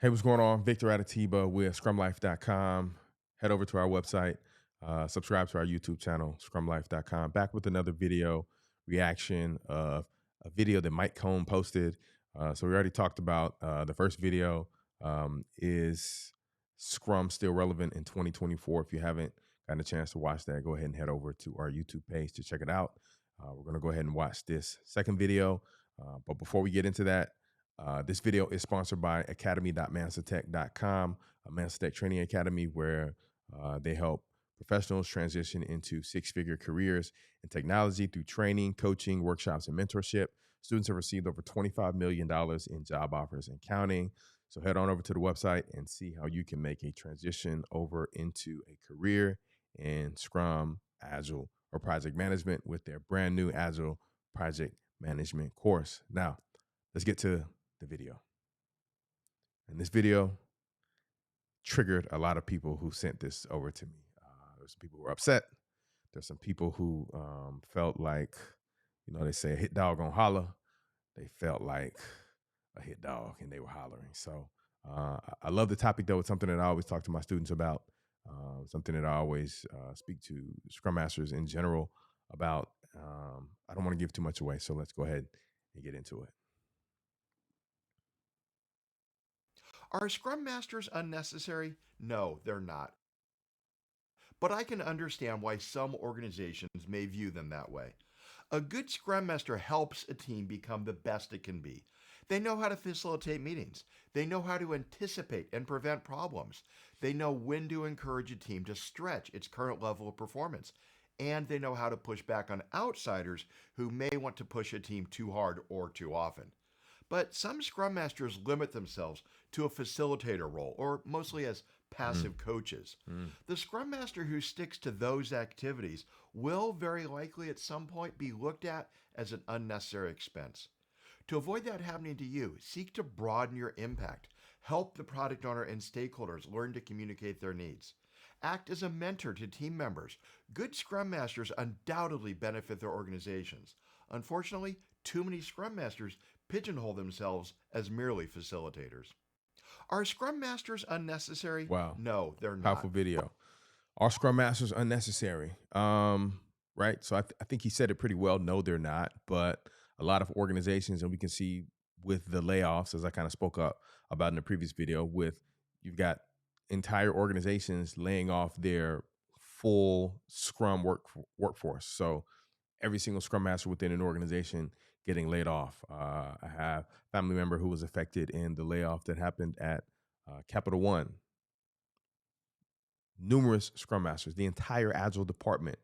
Hey, what's going on? Victor Adatiba with scrumlife.com. Head over to our website, subscribe to our YouTube channel, scrumlife.com. Back with another video reaction of a video that Mike Cohn posted. So we already talked about the first video. Is Scrum still relevant in 2024? If you haven't gotten a chance to watch that, go ahead and head over to our YouTube page to check it out. We're going to go ahead and watch this second video. But before we get into that, this video is sponsored by academy.mansatech.com, a Mansatech training academy where they help professionals transition into six-figure careers in technology through training, coaching, workshops, and mentorship. Students have received over $25 million in job offers and counting. So head on over to the website and see how you can make a transition over into a career in Scrum, Agile, or project management with their brand new Agile project management course. Now, let's get to the video. And this video triggered a lot of people who sent this over to me. There's some people who were upset. There's some people who felt like, they say a hit dog gonna holler. They felt like a hit dog and they were hollering. So I love the topic though. It's something that I always talk to my students about, something that I always speak to Scrum Masters in general about. I don't want to give too much away, so let's go ahead and get into it. Are Scrum Masters unnecessary? No, they're not. But I can understand why some organizations may view them that way. A good Scrum Master helps a team become the best it can be. They know how to facilitate meetings. They know how to anticipate and prevent problems. They know when to encourage a team to stretch its current level of performance. And they know how to push back on outsiders who may want to push a team too hard or too often. But some Scrum Masters limit themselves to a facilitator role, or mostly as Mm, passive coaches. mm, The Scrum Master who sticks to those activities will very likely at some point be looked at as an unnecessary expense. To avoid that happening to you, seek to broaden your impact. Help the product owner and stakeholders learn to communicate their needs. Act as a mentor to team members. Good Scrum Masters undoubtedly benefit their organizations. Unfortunately, too many Scrum Masters pigeonhole themselves as merely facilitators. Are Scrum Masters unnecessary? wow. No, they're Powerful not. video. Are Scrum Masters unnecessary? Right. So I think he said it pretty well. No, they're not. But a lot of organizations, and we can see with the layoffs, as I kind of spoke up about in the previous video, with you've got entire organizations laying off their full Scrum workforce. So every single Scrum Master within an organization getting laid off. I have a family member who was affected in the layoff that happened at Capital One. Numerous Scrum Masters, the entire Agile department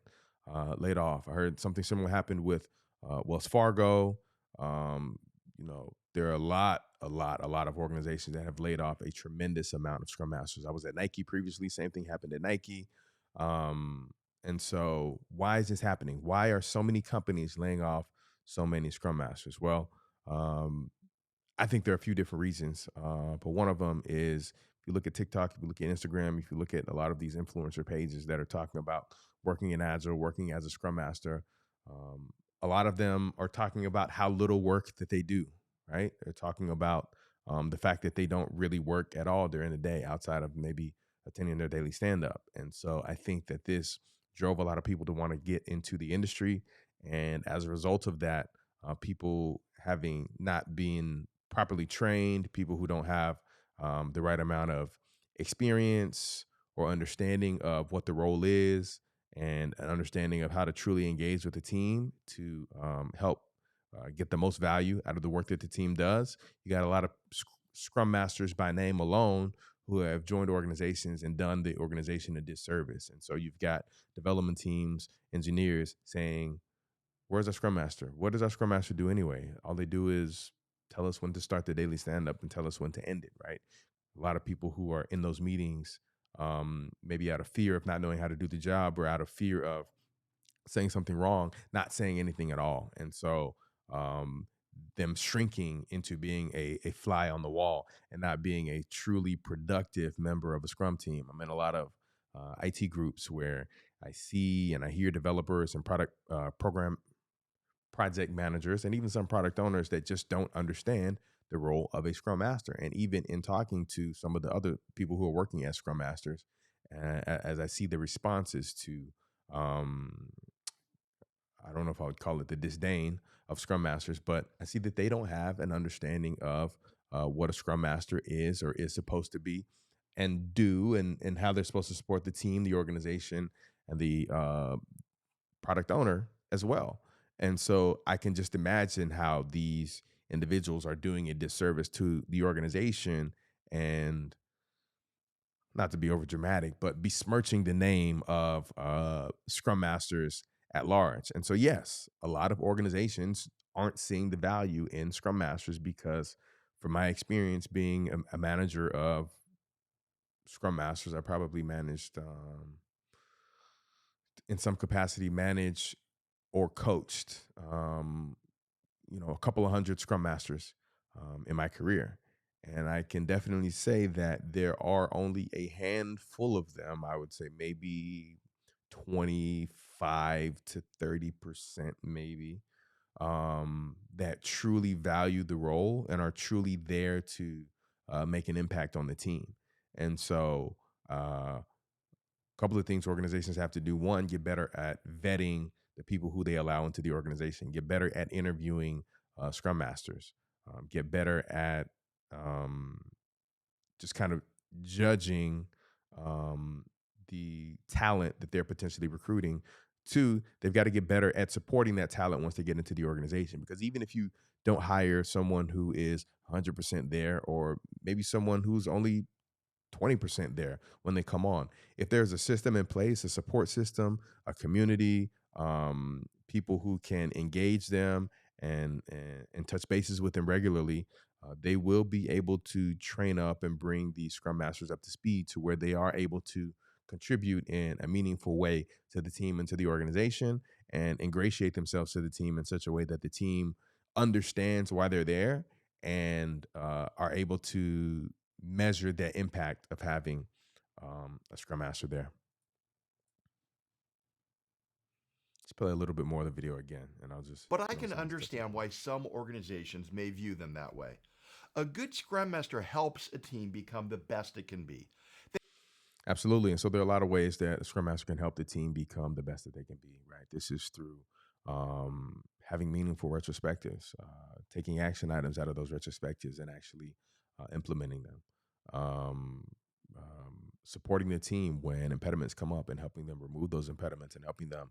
laid off. I heard something similar happened with Wells Fargo. There are a lot of organizations that have laid off a tremendous amount of Scrum Masters. I was at Nike previously. Same thing happened at Nike. And so why is this happening? Why are so many companies laying off so many Scrum Masters? Well, I think there are a few different reasons, but one of them is if you look at TikTok, if you look at Instagram, if you look at a lot of these influencer pages that are talking about working in Agile, working as a Scrum Master, a lot of them are talking about how little work that they do, right? They're talking about the fact that they don't really work at all during the day outside of maybe attending their daily stand up. And so I think that this drove a lot of people to want to get into the industry. And as a result of that, people having not been properly trained, people who don't have the right amount of experience or understanding of what the role is and an understanding of how to truly engage with the team to help get the most value out of the work that the team does. You got a lot of Scrum Masters by name alone who have joined organizations and done the organization a disservice. And so you've got development teams, engineers saying, where's our Scrum Master? What does our Scrum Master do anyway? All they do is tell us when to start the daily stand up and tell us when to end it, right? A lot of people who are in those meetings, maybe out of fear of not knowing how to do the job or out of fear of saying something wrong, not saying anything at all. And so them shrinking into being a fly on the wall and not being a truly productive member of a Scrum team. I'm in a lot of IT groups where I see and I hear developers and program project managers and even some product owners that just don't understand the role of a Scrum Master. And even in talking to some of the other people who are working as Scrum Masters, as I see the responses to, um, I don't know if I would call it the disdain of Scrum Masters, but I see that they don't have an understanding of what a Scrum Master is or is supposed to be and do, and how they're supposed to support the team, the organization, and the product owner as well. And so I can just imagine how these individuals are doing a disservice to the organization, and not to be over dramatic, but besmirching the name of Scrum Masters at large. And so, yes, a lot of organizations aren't seeing the value in Scrum Masters because, from my experience being a manager of Scrum Masters, I probably managed, in some capacity, managed or coached, a couple of hundred Scrum Masters in my career. And I can definitely say that there are only a handful of them. I would say maybe 25 to 30%, maybe, that truly value the role and are truly there to make an impact on the team. And so, couple of things organizations have to do. One, get better at vetting the people who they allow into the organization, get better at interviewing Scrum Masters, get better at um, just kind of judging um, the talent that they're potentially recruiting. Two, they've got to get better at supporting that talent once they get into the organization. Because even if you don't hire someone who is 100% there, or maybe someone who's only 20% there when they come on, if there's a system in place, a support system, a community, people who can engage them and touch bases with them regularly, they will be able to train up and bring the Scrum Masters up to speed to where they are able to contribute in a meaningful way to the team and to the organization, and ingratiate themselves to the team in such a way that the team understands why they're there, and are able to measure the impact of having a Scrum Master there. Let's play a little bit more of the video again, and I'll just But I hit on can some of these tips understand again. why some organizations may view them that way. A good Scrum Master helps a team become the best it can be. Absolutely. And so there are a lot of ways that a Scrum Master can help the team become the best that they can be, right? This is through having meaningful retrospectives, taking action items out of those retrospectives and actually implementing them, um, supporting the team when impediments come up and helping them remove those impediments, and helping them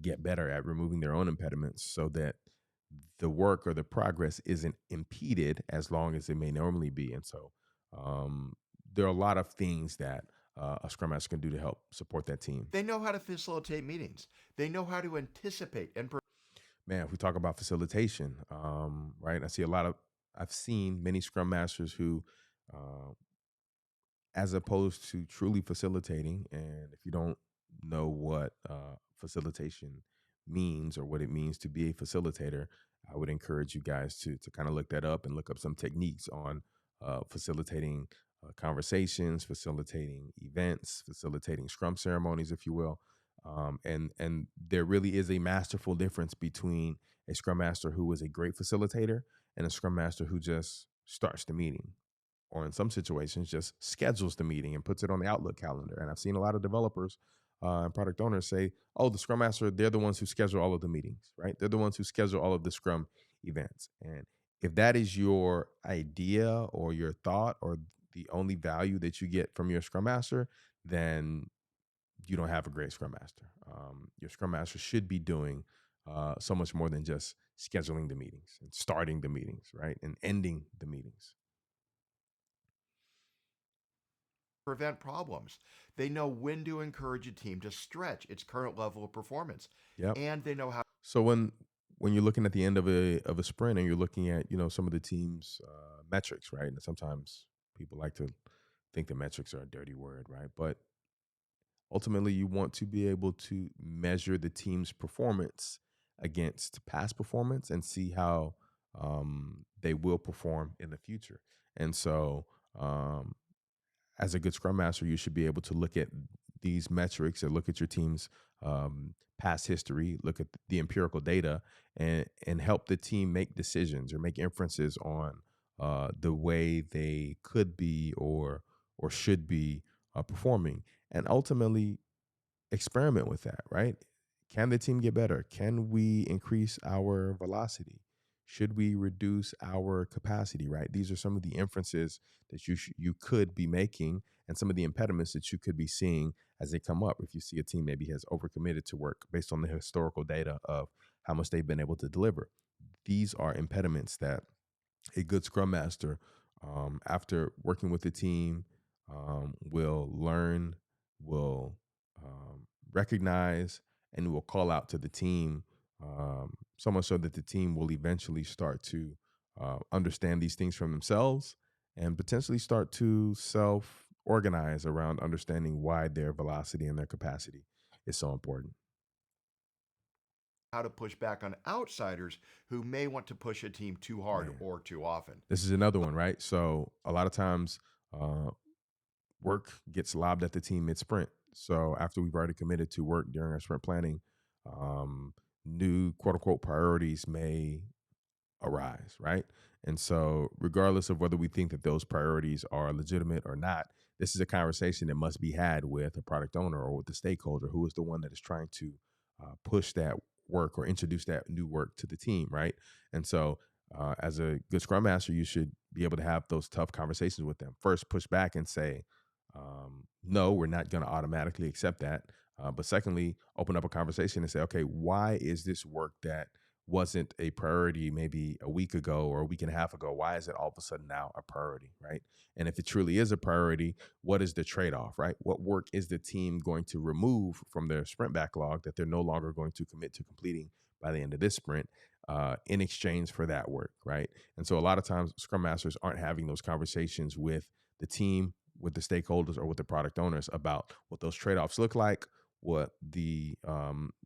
get better at removing their own impediments so that the work or the progress isn't impeded as long as it may normally be. And so um, there are a lot of things that a Scrum Master can do to help support that team. They know how to facilitate meetings. They know how to anticipate and Man, if we talk about facilitation, right? I've seen many Scrum Masters who, uh, as opposed to truly facilitating. And if you don't know what facilitation means or what it means to be a facilitator, I would encourage you guys to kind of look that up and look up some techniques on facilitating conversations, facilitating events, facilitating Scrum ceremonies, if you will. And there really is a masterful difference between a Scrum Master who is a great facilitator and a Scrum Master who just starts the meeting, or in some situations just schedules the meeting and puts it on the Outlook calendar. And I've seen a lot of developers and product owners say, oh, the Scrum Master, they're the ones who schedule all of the meetings, right? They're the ones who schedule all of the Scrum events. And if that is your idea or your thought or the only value that you get from your Scrum Master, then you don't have a great Scrum Master. Your Scrum Master should be doing so much more than just scheduling the meetings and starting the meetings, right? And ending the meetings. prevent problems. They know when to encourage a team to stretch its current level of performance. Yep. And they know how So when you're looking at the end of a sprint and you're looking at some of the team's metrics, right? And sometimes people like to think the metrics are a dirty word, right? But ultimately, you want to be able to measure the team's performance against past performance and see how they will perform in the future. And so, um, as a good Scrum Master, you should be able to look at these metrics or look at your team's past history, look at the empirical data, and help the team make decisions or make inferences on the way they could be or should be performing, and ultimately experiment with that, right? Can the team get better? Can we increase our velocity? Should we reduce our capacity, right? These are some of the inferences that you could be making and some of the impediments that you could be seeing as they come up. If you see a team maybe has overcommitted to work based on the historical data of how much they've been able to deliver. These are impediments that a good scrum master, after working with the team, will learn, will recognize, and will call out to the team, so much so that the team will eventually start to understand these things from themselves and potentially start to self organize around understanding why their velocity and their capacity is so important. how to push back on outsiders who may want to push a team too hard Man, or too often. this is another one, right? So a lot of times, work gets lobbed at the team mid sprint. So after we've already committed to work during our sprint planning, um, new quote unquote priorities may arise, right? And so, regardless of whether we think that those priorities are legitimate or not, this is a conversation that must be had with a product owner or with the stakeholder who is the one that is trying to push that work or introduce that new work to the team, right? And so, as a good scrum master, you should be able to have those tough conversations with them. First, push back and say, no, we're not going to automatically accept that. But secondly, open up a conversation and say, okay, why is this work that wasn't a priority maybe a week ago or a week and a half ago? Why is it all of a sudden now a priority, right? And if it truly is a priority, what is the trade off, right? What work is the team going to remove from their sprint backlog that they're no longer going to commit to completing by the end of this sprint, in exchange for that work, right? And so a lot of times scrum masters aren't having those conversations with the team, with the stakeholders, or with the product owners about what those trade offs look like, what the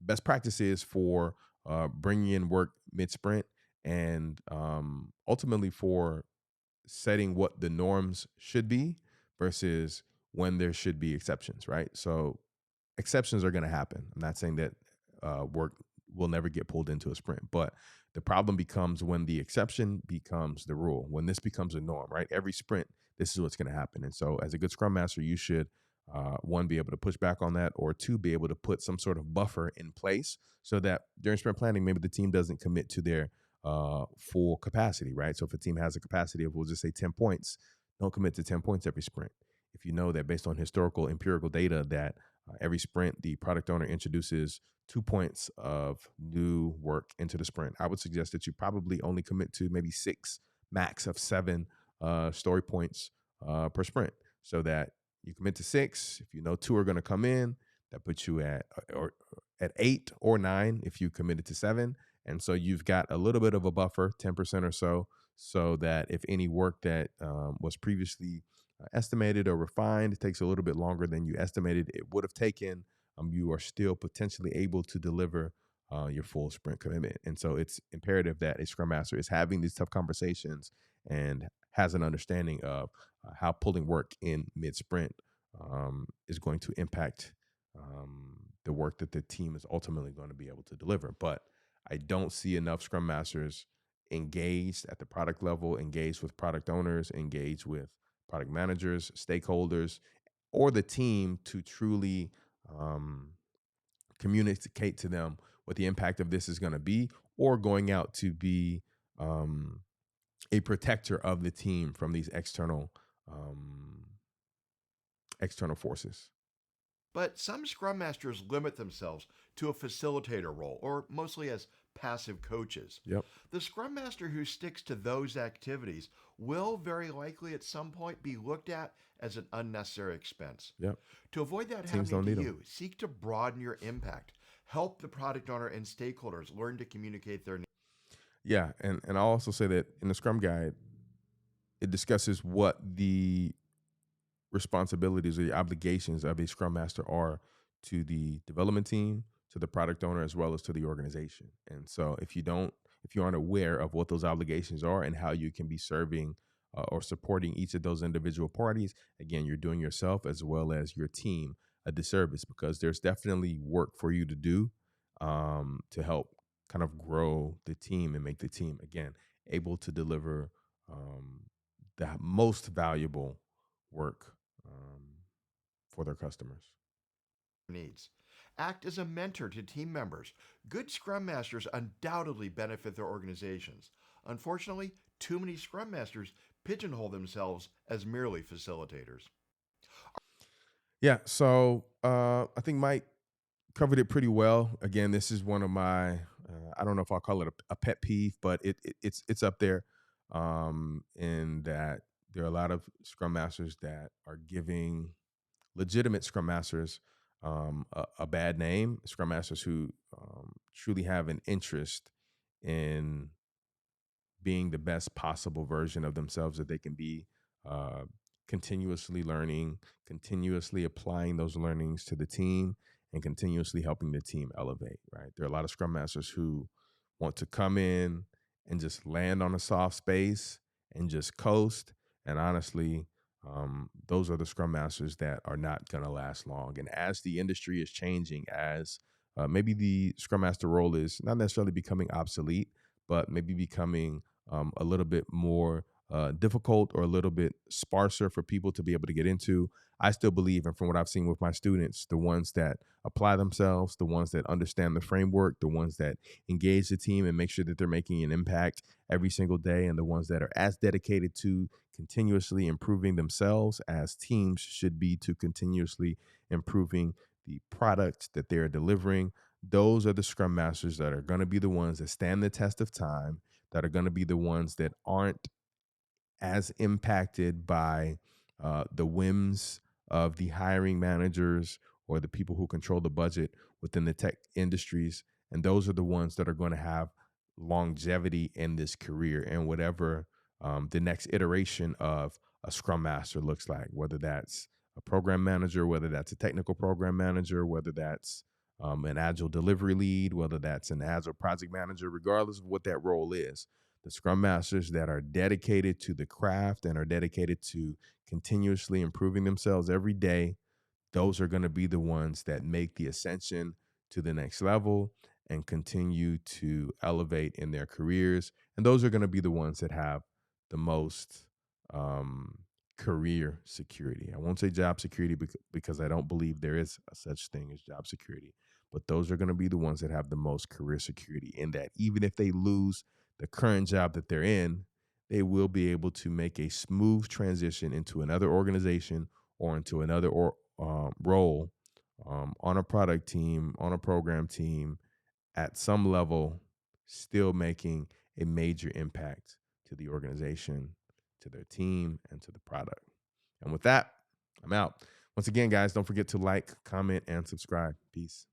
best practice is for bringing in work mid sprint, and ultimately for setting what the norms should be versus when there should be exceptions, right? So exceptions are going to happen. I'm not saying that work will never get pulled into a sprint, but the problem becomes when the exception becomes the rule, when this becomes a norm, right? Every sprint, this is what's going to happen. And so, as a good scrum master, you should, one, be able to push back on that, or two, be able to put some sort of buffer in place so that during sprint planning, maybe the team doesn't commit to their full capacity, right? So, if a team has a capacity of, we'll just say 10 points, don't commit to 10 points every sprint. If you know that based on historical empirical data that every sprint, the product owner introduces 2 points of new work into the sprint, I would suggest that you probably only commit to maybe six, max of seven story points per sprint, so that you commit to six. If you know two are going to come in, that puts you at or at 8 or 9 if you committed to seven. And so you've got a little bit of a buffer, 10% or so that if any work that was previously estimated or refined, it takes a little bit longer than you estimated it would have taken, you are still potentially able to deliver your full sprint commitment. And so it's imperative that a scrum master is having these tough conversations and has an understanding of how pulling work in mid sprint is going to impact the work that the team is ultimately going to be able to deliver. But I don't see enough scrum masters engaged at the product level, engaged with product owners, engaged with product managers, stakeholders, or the team to truly um, communicate to them what the impact of this is going to be, or going out to be um, a protector of the team from these um, external forces. But some Scrum Masters limit themselves to a facilitator role, or mostly as passive coaches. Yep. The Scrum Master who sticks to those activities will very likely at some point be looked at as an unnecessary expense. Yep. To avoid that Teams happening don't to need them. you, seek to broaden your impact. Help the product owner and stakeholders learn to communicate their needs. Yeah, and I'll also say that in the Scrum Guide, it discusses what the responsibilities or the obligations of a scrum master are to the development team, to the product owner, as well as to the organization. And so if you aren't aware of what those obligations are and how you can be serving or supporting each of those individual parties, again, you're doing yourself as well as your team a disservice, because there's definitely work for you to do to help kind of grow the team and make the team, again, able to deliver um, the most valuable work for their customers. Needs. Act as a mentor to team members. Good Scrum Masters undoubtedly benefit their organizations. Unfortunately, too many Scrum Masters pigeonhole themselves as merely facilitators. Yeah, so I think Mike covered it pretty well. Again, this is one of my I don't know if I'll call it a pet peeve, but it's up there. In that there are a lot of Scrum Masters that are giving legitimate Scrum Masters a bad name. Scrum Masters who truly have an interest in being the best possible version of themselves that they can be, uh, continuously learning, continuously applying those learnings to the team, and continuously helping the team elevate. Right? There are a lot of Scrum Masters who want to come in and just land on a soft space and just coast. And honestly, those are the Scrum Masters that are not going to last long. And as the industry is changing, as maybe the Scrum Master role is not necessarily becoming obsolete, but maybe becoming a little bit more difficult or a little bit sparser for people to be able to get into. I still believe, and from what I've seen with my students, the ones that apply themselves, the ones that understand the framework, the ones that engage the team and make sure that they're making an impact every single day, and the ones that are as dedicated to continuously improving themselves as teams should be to continuously improving the product that they're delivering. Those are the Scrum Masters that are going to be the ones that stand the test of time, that are going to be the ones that aren't as impacted by the whims of the hiring managers or the people who control the budget within the tech industries. And those are the ones that are going to have longevity in this career and whatever the next iteration of a Scrum Master looks like, whether that's a program manager, whether that's a technical program manager, whether that's an agile delivery lead, whether that's an agile project manager, regardless of what that role is. The Scrum Masters that are dedicated to the craft and are dedicated to continuously improving themselves every day, those are going to be the ones that make the ascension to the next level and continue to elevate in their careers. And those are going to be the ones that have the most um, career security. I won't say job security because I don't believe there is a such thing as job security, but those are going to be the ones that have the most career security, in that even if they lose the current job that they're in, they will be able to make a smooth transition into another organization or into another role on a product team, on a program team, at some level, still making a major impact to the organization, to their team, and to the product. And with that, I'm out. Once again, guys, don't forget to like, comment, and subscribe. Peace.